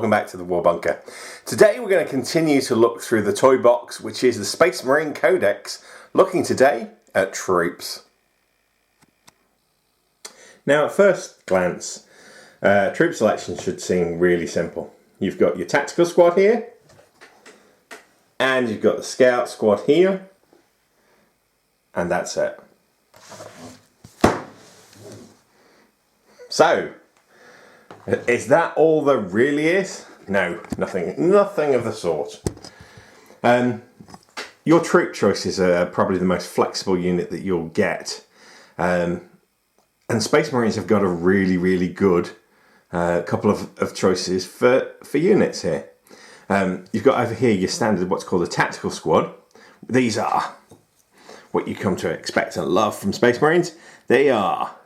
welcome back to the War Bunker. Today we're going to continue to look through the toy box, which is the Space Marine Codex, looking today at troops. Now at first glance, troop selection should seem really simple. You've got your tactical squad here, and you've got the scout squad here, and that's it. So, is that all there really is? No, nothing of the sort. Your troop choices are probably the most flexible unit that you'll get. And Space Marines have got a really good couple of choices for units here. You've got over here your standard, what's called a tactical squad. These are what you come to expect and love from Space Marines. They are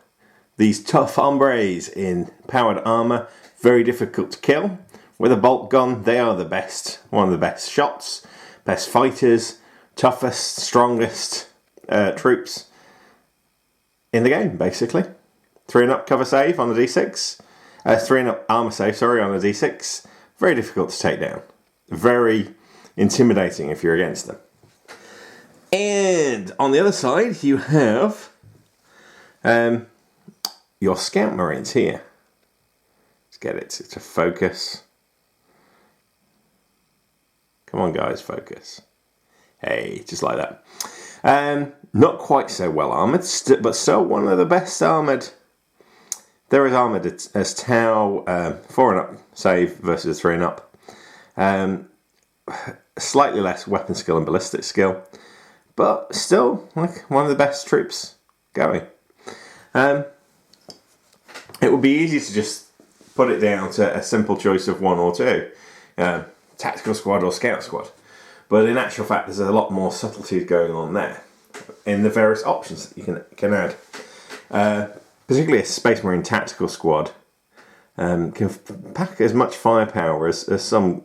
these tough hombres in powered armour, very difficult to kill. With a bolt gun, they are the best, one of the best shots, best fighters, toughest, strongest troops in the game, basically. 3 and up cover save on a D6. 3 and up armour save, sorry, on a D6. Very difficult to take down. Very intimidating if you're against them. And on the other side, you have your Scout Marines here. Let's get it to focus. Come on guys, focus. Hey, just like that. Not quite so well armoured, but still one of the best armoured. They're as armoured as Tau, 4 and up save versus 3 and up. Slightly less weapon skill and ballistic skill, but still like one of the best troops going. It would be easy to just put it down to a simple choice of 1 or 2, tactical squad or scout squad. But in actual fact, there's a lot more subtleties going on there in the various options that you can add. Particularly a Space Marine tactical squad can pack as much firepower as some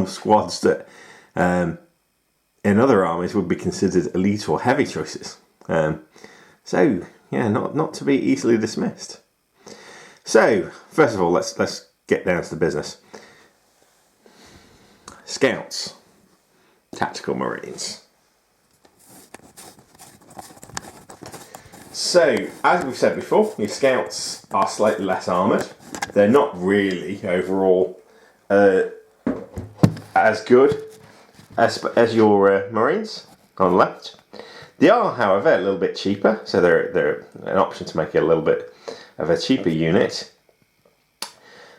squads that in other armies would be considered elite or heavy choices. So yeah, not to be easily dismissed. So first of all, let's get down to the business. Scouts, tactical Marines. So, as we've said before, your Scouts are slightly less armoured. They're not really, overall, as good as your Marines on the left. They are, however, a little bit cheaper, so they're an option to make it a little bit of a cheaper unit.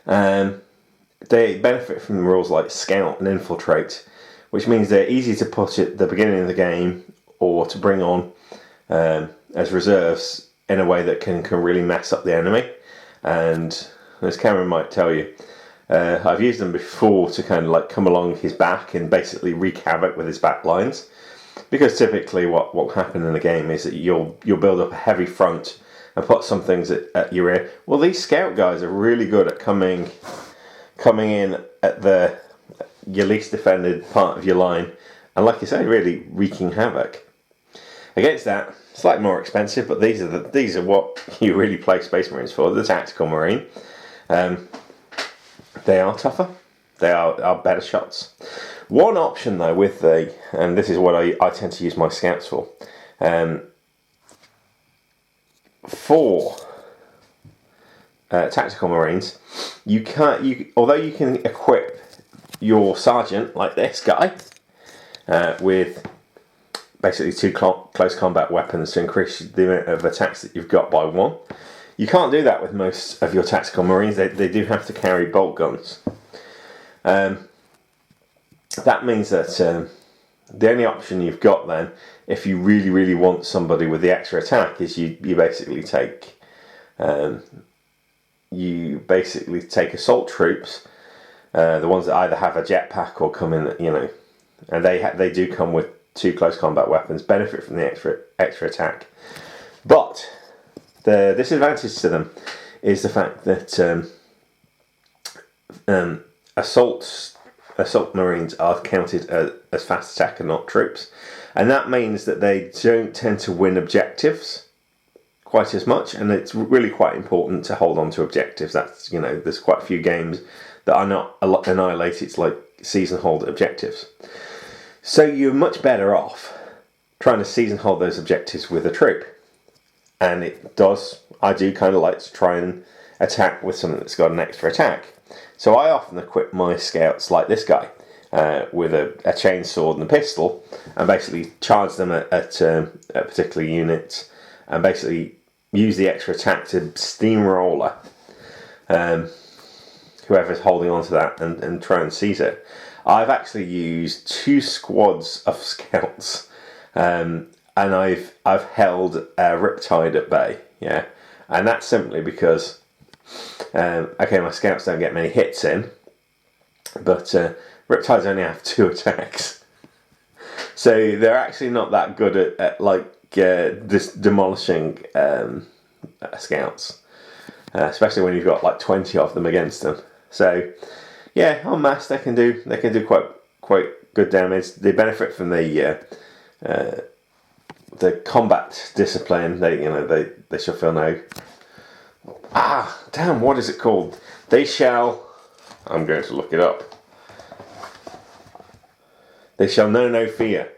They benefit from rules like Scout and Infiltrate, which means they're easy to put at the beginning of the game or to bring on as reserves in a way that can really mess up the enemy. And as Cameron might tell you, I've used them before to kind of like come along his back and basically wreak havoc with his back lines. Because typically what will happen in the game is that you'll build up a heavy front and put some things at your rear. Well, these scout guys are really good at coming in at your least defended part of your line, and like you say, really wreaking havoc. Against that, slightly more expensive, but these are what you really play Space Marines for. The tactical Marine. They are tougher. They are better shots. One option though with and this is what I tend to use my scouts for. For tactical Marines, although you can equip your sergeant like this guy with basically 2 close combat weapons to increase the amount of attacks that you've got by 1. You can't do that with most of your tactical Marines. They do have to carry bolt guns. That means that the only option you've got then, if you really want somebody with the extra attack, is you basically take assault troops, the ones that either have a jetpack or come in, and they do come with 2 close combat weapons, benefit from the extra attack. But the disadvantage to them is the fact that assault Marines are counted as fast attacker, not troops, and that means that they don't tend to win objectives quite as much, and it's really quite important to hold on to objectives. That's, there's quite a few games that are not annihilated like season hold objectives. So you're much better off trying to season hold those objectives with a troop. And I do kind of like to try and attack with something that's got an extra attack. So I often equip my scouts like this guy, with a chainsword and a pistol, and basically charge them at particular units, and basically use the extra attack to steamroller whoever's holding on to that and try and seize it. I've actually used 2 squads of scouts, and I've held Riptide at bay, yeah, and that's simply because okay, my scouts don't get many hits in, but Riptides only have 2 attacks, so they're actually not that good at demolishing scouts, especially when you've got like 20 of them against them. So yeah, en masse they can do quite good damage. They benefit from the combat discipline. They shall feel no. Damn, what is it called? They shall. I'm going to look it up. They shall know no fear,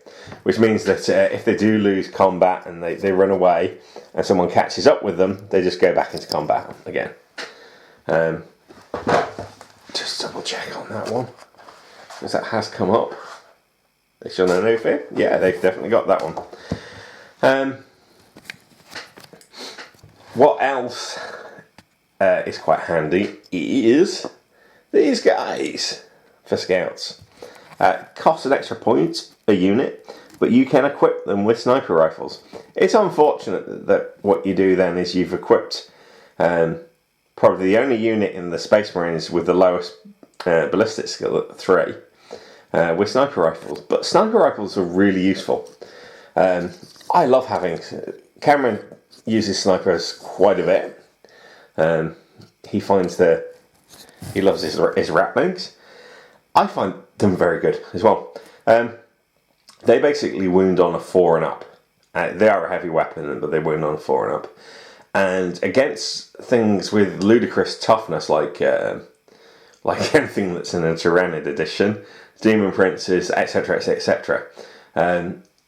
which means that if they do lose combat and they run away and someone catches up with them, they just go back into combat again. Just double check on that one, because that has come up. They shall know no fear. Yeah, they've definitely got that one. What else is quite handy is these guys for scouts. Cost an extra point a unit, but you can equip them with sniper rifles. It's unfortunate that what you do then is you've equipped probably the only unit in the Space Marines with the lowest ballistic skill at 3 with sniper rifles. But sniper rifles are really useful. I love having... Cameron uses snipers quite a bit. He loves his ratlings. I find them very good as well. They basically wound on a 4 and up. They are a heavy weapon, but they wound on a 4 and up. And against things with ludicrous toughness, like anything that's in a Tyrannid edition, Demon Princes, etc., etc.,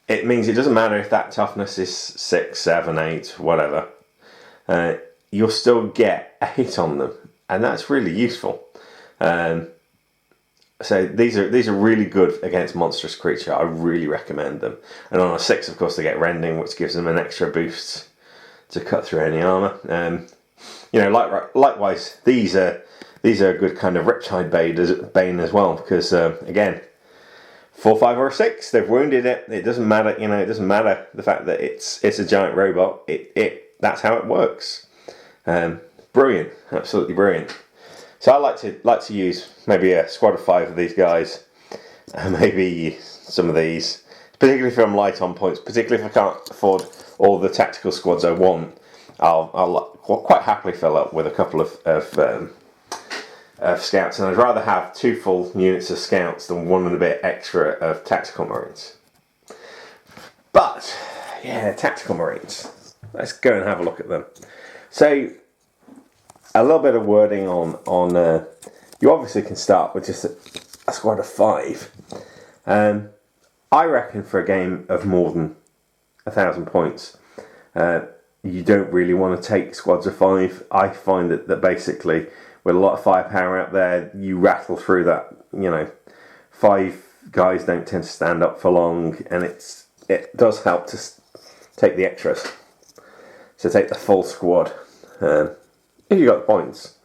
it means it doesn't matter if that toughness is 6, 7, 8, whatever. You'll still get a hit on them, and that's really useful. So these are really good against monstrous creature. I really recommend them. And on a 6, of course, they get rending, which gives them an extra boost to cut through any armor. Likewise, these are a good kind of Riptide bane as well, because again, 4, 5, or 6, they've wounded it. It doesn't matter. It doesn't matter the fact that it's a giant robot. That's how it works. Brilliant, absolutely brilliant. So I like to use maybe a squad of 5 of these guys, and maybe some of these, particularly if I'm light on points, particularly if I can't afford all the tactical squads I want. I'll quite happily fill up with a couple of scouts, and I'd rather have 2 full units of scouts than 1 and a bit extra of tactical marines. But yeah, tactical marines. Let's go and have a look at them. So, a little bit of wording on you obviously can start with just a squad of 5. I reckon for a game of more than 1,000 points, you don't really want to take squads of 5. I find that basically, with a lot of firepower out there, you rattle through that. 5 guys don't tend to stand up for long, and it does help to take the extras. So take the full squad. If you got the points,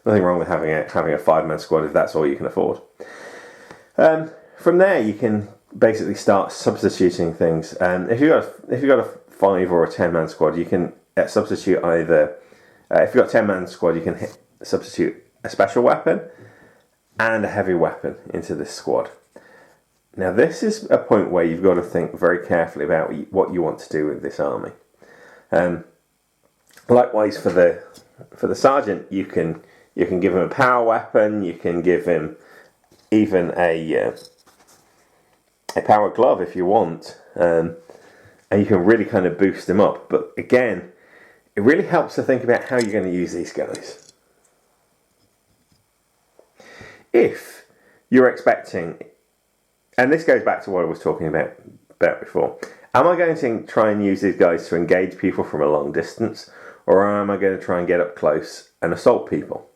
nothing wrong with having a 5-man squad if that's all you can afford. From there, you can basically start substituting things. If you got a 5 or a 10-man squad, you can substitute either. If you've got a 10-man squad, you can substitute a special weapon and a heavy weapon into this squad. Now, this is a point where you've got to think very carefully about what you want to do with this army. Likewise, for the sergeant, you can give him a power weapon. You can give him even a power glove if you want, and you can really kind of boost him up. But again, it really helps to think about how you're going to use these guys. if you're expecting, and this goes back to what I was talking about before, am I going to try and use these guys to engage people from a long distance, or am I going to try and get up close and assault people?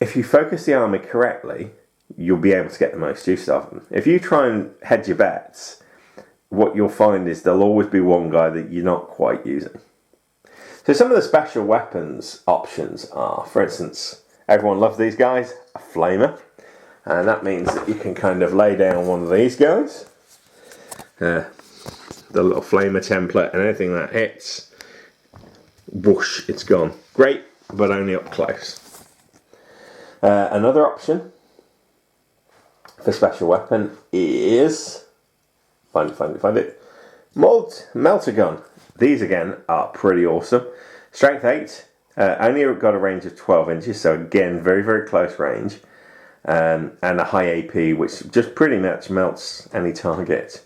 If you focus the army correctly, you'll be able to get the most use of them. If you try and hedge your bets, what you'll find is there'll always be one guy that you're not quite using. So some of the special weapons options are, for instance, everyone loves these guys, a flamer. And that means that you can kind of lay down one of these guys. The little flamer template, and anything that hits, whoosh, it's gone. Great, but only up close. Another option for special weapon is, find it, melter gun. These again are pretty awesome. Strength 8, only got a range of 12 inches, so again, very, very close range. And a high AP, which just pretty much melts any target.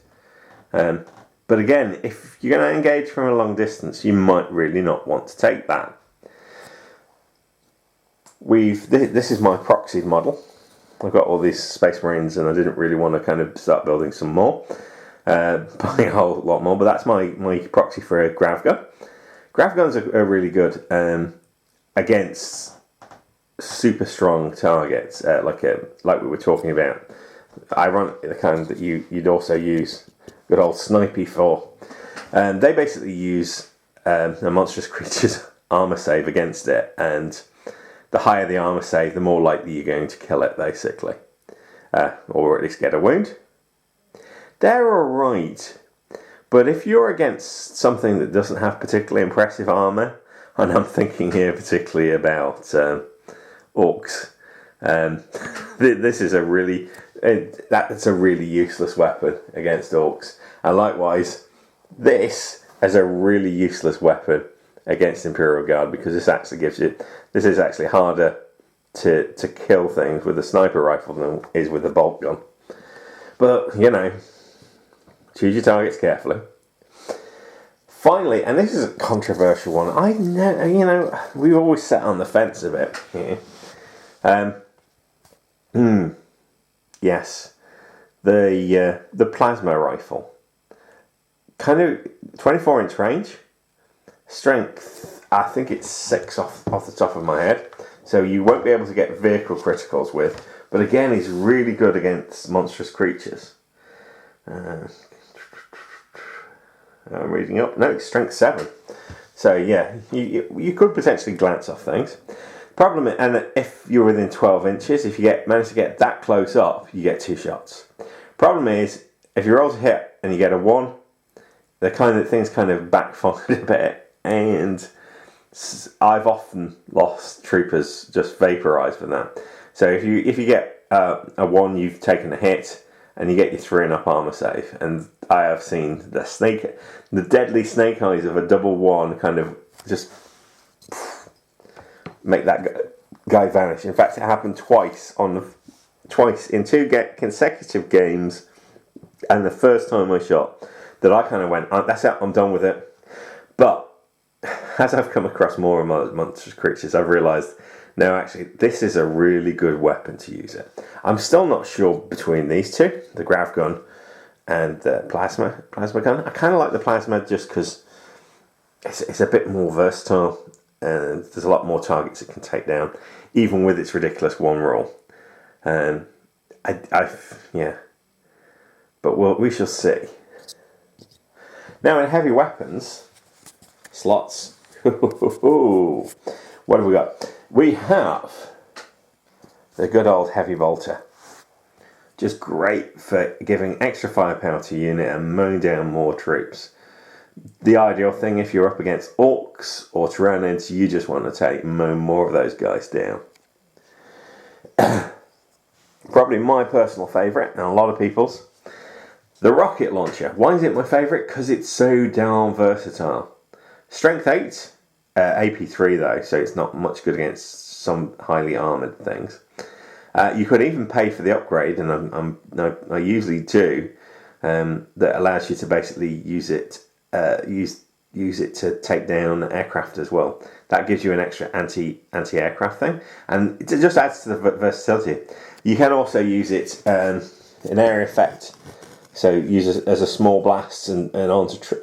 But again, if you're going to engage from a long distance, you might really not want to take that. This is my proxied model. I've got all these Space Marines, and I didn't really want to kind of start building some more, buying a whole lot more. But that's my proxy for a grav gun. Grav guns are really good against super strong targets, like we were talking about. Ironically, the kind that you'd also use good old snipey for. They basically use a monstrous creature's armor save against it, and the higher the armor save, the more likely you're going to kill it, basically, or at least get a wound. They're alright, but if you're against something that doesn't have particularly impressive armor, and I'm thinking here particularly about orcs, this is that's a really useless weapon against orcs, and likewise, this is a really useless weapon against Imperial Guard, because this is actually harder to kill things with a sniper rifle than it is with a bolt gun. But, choose your targets carefully. Finally, and this is a controversial one, we always sat on the fence a bit here. Yes, the plasma rifle, kind of 24-inch range. Strength, I think it's 6 off the top of my head. So you won't be able to get vehicle criticals with. But again, he's really good against monstrous creatures. I'm reading up. No, it's strength 7. So yeah, you could potentially glance off things. Problem is, and if you're within 12 inches, if you manage to get that close up, you get 2 shots. Problem is, if you roll to hit and you get a 1, things kind of backfired a bit. And I've often lost troopers just vaporized from that. So if you get a 1, you've taken a hit, and you get your 3-and-up armor save. And I have seen the deadly snake eyes of a double 1 kind of just make that guy vanish. In fact, it happened twice in 2 consecutive games, and the first time I shot, that I kind of went, that's it, I'm done with it. But as I've come across more and more monstrous creatures, I've realised, no, actually, this is a really good weapon to use it. I'm still not sure between these two, the grav gun and the plasma gun. I kind of like the plasma just because it's a bit more versatile, and there's a lot more targets it can take down, even with its ridiculous 1 roll. But we shall see. Now, in heavy weapons slots, what have we got? We have the good old heavy bolter. Just great for giving extra firepower to your unit and mowing down more troops. The ideal thing if you're up against orcs or Tyranids, you just want to mow more of those guys down. Probably my personal favourite, and a lot of people's, the rocket launcher. Why is it my favourite? Because it's so darn versatile. Strength 8, AP3 though, so it's not much good against some highly armoured things. You could even pay for the upgrade, and I usually do, that allows you to basically use use it to take down aircraft as well. That gives you an extra anti-aircraft thing, and it just adds to the versatility. You can also use it in area effect, so use it as a small blast and onto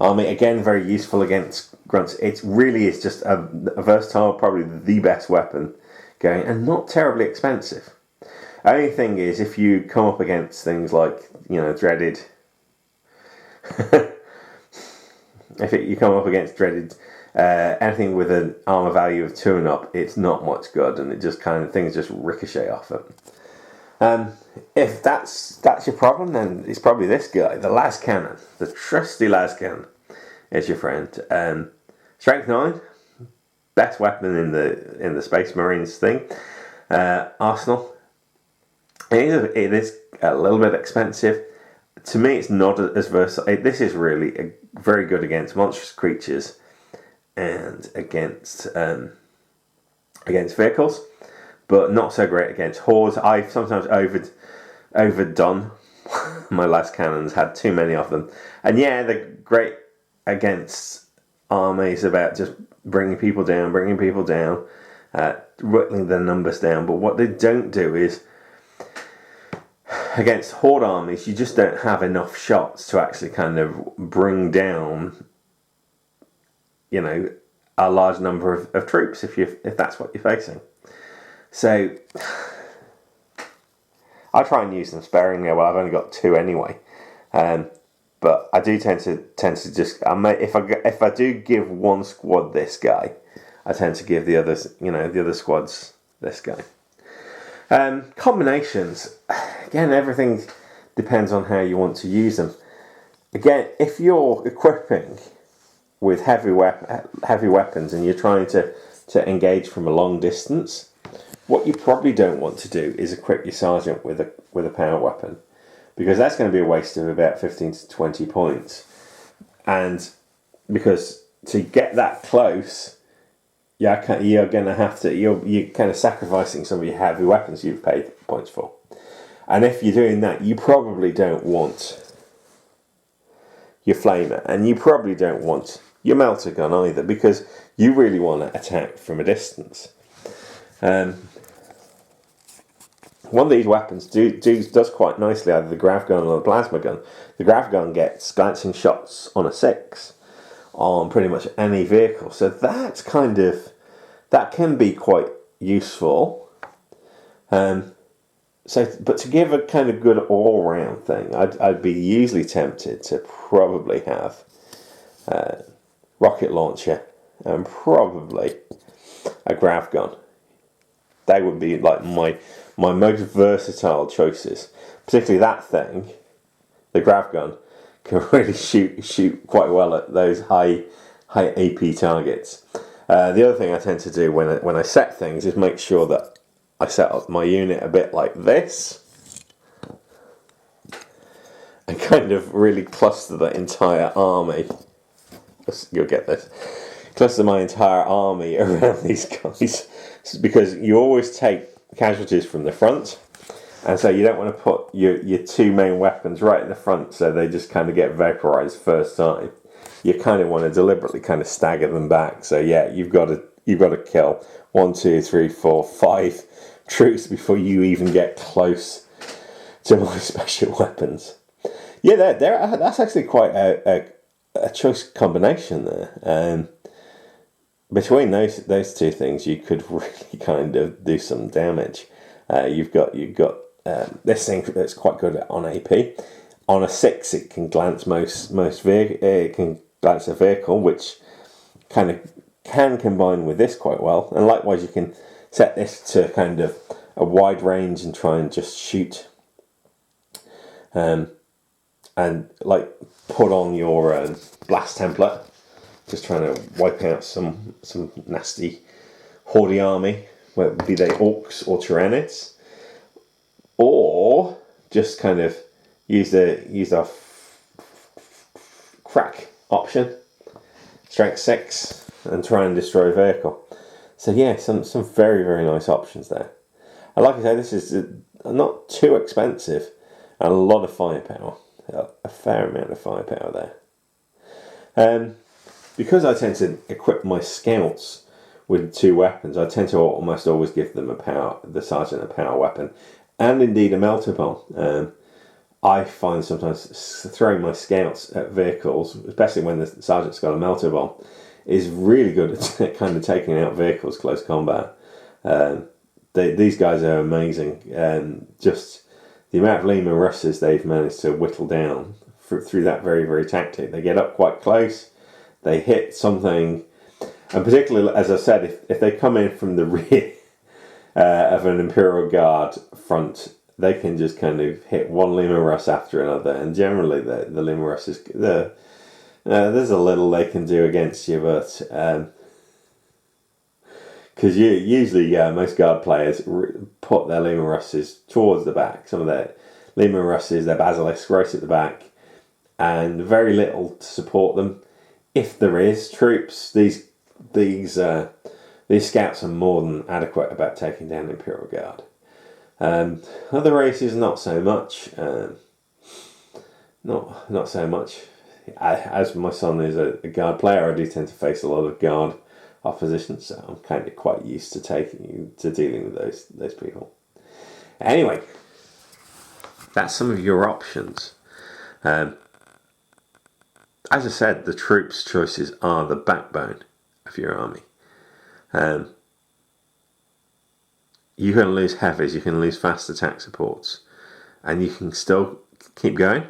army. Again, very useful against grunts. It really is just a versatile, probably the best weapon going, and not terribly expensive. Only thing is, if you come up against things like, dreaded, you come up against dreaded, anything with an armor value of 2 and up, it's not much good, and it just things just ricochet off it. If that's your problem, then it's probably this guy, the las cannon, the trusty las cannon, is your friend. Strength 9, best weapon in the Space Marines thing. Arsenal. It is a little bit expensive. To me, it's not as versatile. This is really very good against monstrous creatures and against vehicles, but not so great against hordes. I've sometimes overdone my last cannons, had too many of them, and they're great against armies about just bringing people down, whittling their numbers down. But what they don't do is, against horde armies, you just don't have enough shots to actually kind of bring down, a large number of troops if that's what you're facing. So I try and use them sparingly. Well, I've only got 2 anyway, but I do tend to just if I do give one squad this guy, I tend to give the others, the other squads this guy. Combinations, again, everything depends on how you want to use them. Again, if you're equipping with heavy weapons and you're trying to engage from a long distance, what you probably don't want to do is equip your sergeant with a power weapon, because that's going to be a waste of about 15 to 20 points. And because to get that close, you're going to have to, you're kind of sacrificing some of your heavy weapons you've paid points for. And if you're doing that, you probably don't want your flamer, and you probably don't want your melter gun either, because you really want to attack from a distance. One of these weapons does quite nicely, either the grav gun or the plasma gun. The grav gun gets glancing shots on a 6 on pretty much any vehicle, so that can be quite useful. But to give a kind of good all-round thing, I'd be usually tempted to probably have rocket launcher and probably a grav gun. They would be like my most versatile choices. Particularly that thing, the grav gun, can really shoot quite well at those high AP targets. The other thing I tend to do when I set things is make sure that I set up my unit a bit like this and kind of really cluster the entire army. You'll get this. Cluster my entire army around these guys, because you always take casualties from the front, and so you don't want to put your 2 main weapons right in the front so they just kind of get vaporized first time. You kind of want to deliberately kind of stagger them back. So you've got to kill 1, 2, 3, 4, 5 troops before you even get close to my special weapons. That's actually quite a choice combination there. Between those 2 things, you could really kind of do some damage. You've got this thing that's quite good on AP. On a 6, it can glance it can glance a vehicle, which kind of can combine with this quite well. And likewise, you can set this to kind of a wide range and try and just shoot, and like put on your blast template, just trying to wipe out some nasty horde army, be they orcs or tyrannids, or just kind of use our crack option, strength 6, and try and destroy a vehicle. So some very, very nice options there. And like I say, this is not too expensive and a lot of firepower, a fair amount of firepower there. Because I tend to equip my scouts with 2 weapons, I tend to almost always give them the sergeant a power weapon, and indeed a melter bomb. I find sometimes throwing my scouts at vehicles, especially when the sergeant's got a melter bomb, is really good at kind of taking out vehicles close combat. These guys are amazing. Just the amount of Lima Russes they've managed to whittle down through that very, very tactic. They get up quite close, they hit something, and particularly, as I said, if they come in from the rear of an Imperial Guard front, they can just kind of hit one Lima Russ after another, and generally the Lima Russes, there's a little they can do against you, but because usually most Guard players put their Lima Russes towards the back, some of their Lima Russes, their Basilisks right at the back, and very little to support them. If there is troops, these scouts are more than adequate about taking down Imperial Guard. Other races, not so much. Not so much. As my son is a Guard player, I do tend to face a lot of Guard opposition, so I'm kind of quite used to dealing with those people. Anyway, that's some of your options. As I said, the troops' choices are the backbone of your army. You can lose heavies, you can lose fast attack supports, and you can still keep going.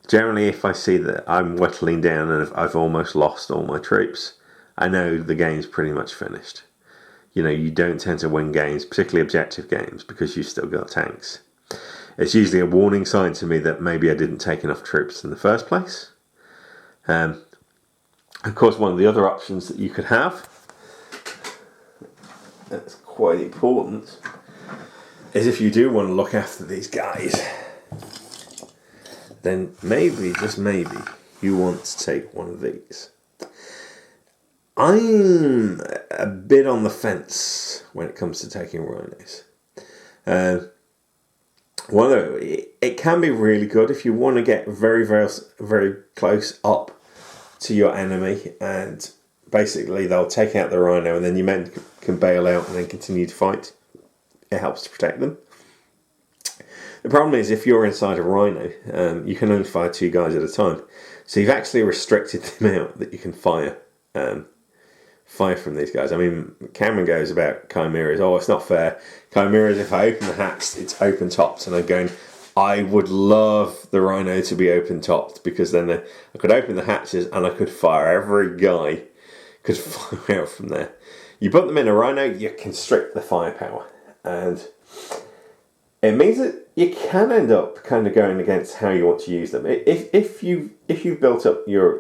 Generally, if I see that I'm whittling down and I've almost lost all my troops, I know the game's pretty much finished. You don't tend to win games, particularly objective games, because you've still got tanks. It's usually a warning sign to me that maybe I didn't take enough troops in the first place. Of course, one of the other options that you could have, that's quite important, is if you do want to look after these guys, then maybe, just maybe, you want to take one of these. I'm a bit on the fence when it comes to taking rhinos. It can be really good if you want to get very, very, very close up to your enemy, and basically they'll take out the rhino and then your men can bail out and then continue to fight. It helps to protect them. The problem is, if you're inside a rhino, you can only fire 2 guys at a time, so you've actually restricted the amount that you can fire from these guys. I mean, Cameron goes about chimeras, it's not fair. Chimeras, if I open the hatch, it's open topped, and I'm going, I would love the rhino to be open topped, because then I could open the hatches and I could fire. Every guy could fire out from there. You put them in a rhino, you constrict the firepower, and it means that you can end up kind of going against how you want to use them. If you've built up your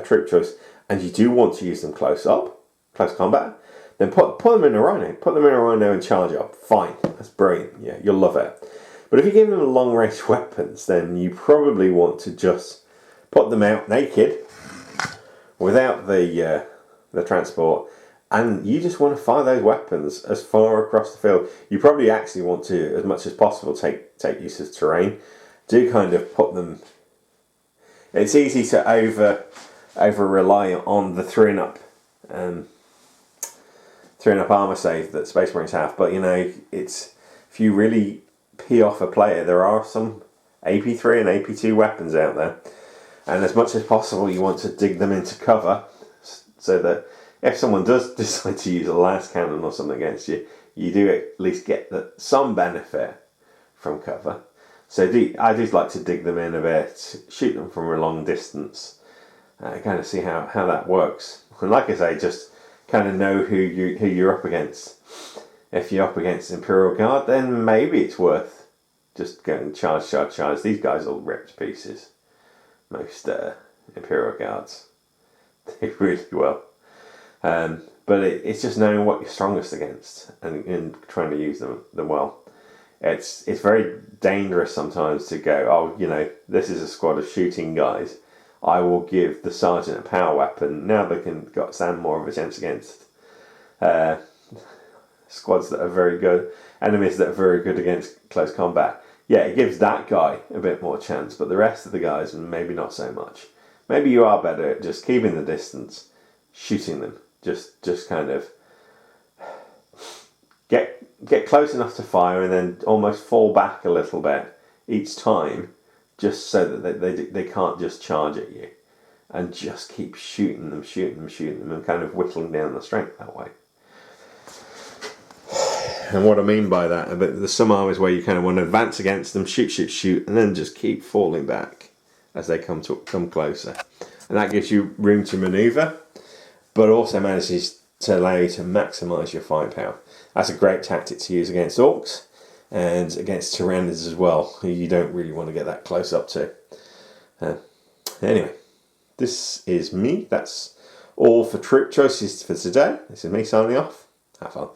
troop choice and you do want to use them close combat, then put them in a rhino. Put them in a rhino and charge up. Fine, that's brilliant. Yeah, you'll love it. But if you give them long range weapons, then you probably want to just put them out naked, without the transport, and you just want to fire those weapons as far across the field. You probably actually want to, as much as possible, take use of terrain. Do kind of put them. It's easy to over rely on the 3-and-up armor save that Space Marines have, but it's, if you really pee off a player, there are some AP3 and AP2 weapons out there, and as much as possible you want to dig them into cover, so that if someone does decide to use a last cannon or something against you, you do at least get some benefit from cover. So I do like to dig them in a bit, shoot them from a long distance, kind of see how that works. And like I say, just kind of know who you're up against. If you're up against Imperial Guard, then maybe it's worth just going charge. These guys will rip to pieces. Most Imperial Guards. They really will. But it's just knowing what you're strongest against and trying to use them well. It's very dangerous sometimes to go, this is a squad of shooting guys. I will give the sergeant a power weapon. Now they can stand more of a chance against squads that are very good, enemies that are very good against close combat. Yeah, it gives that guy a bit more chance, but the rest of the guys maybe not so much. Maybe you are better at just keeping the distance, shooting them. Just kind of get close enough to fire and then almost fall back a little bit each time, just so that they can't just charge at you, and just keep shooting them, and kind of whittling down the strength that way. And what I mean by that, there's some armies where you kind of want to advance against them, shoot, and then just keep falling back as they come closer. And that gives you room to manoeuvre, but also manages to allow you to maximise your firepower. That's a great tactic to use against orcs and against tyranids as well, who you don't really want to get that close up to. Anyway, this is me. That's all for troop choices for today. This is me signing off. Have fun.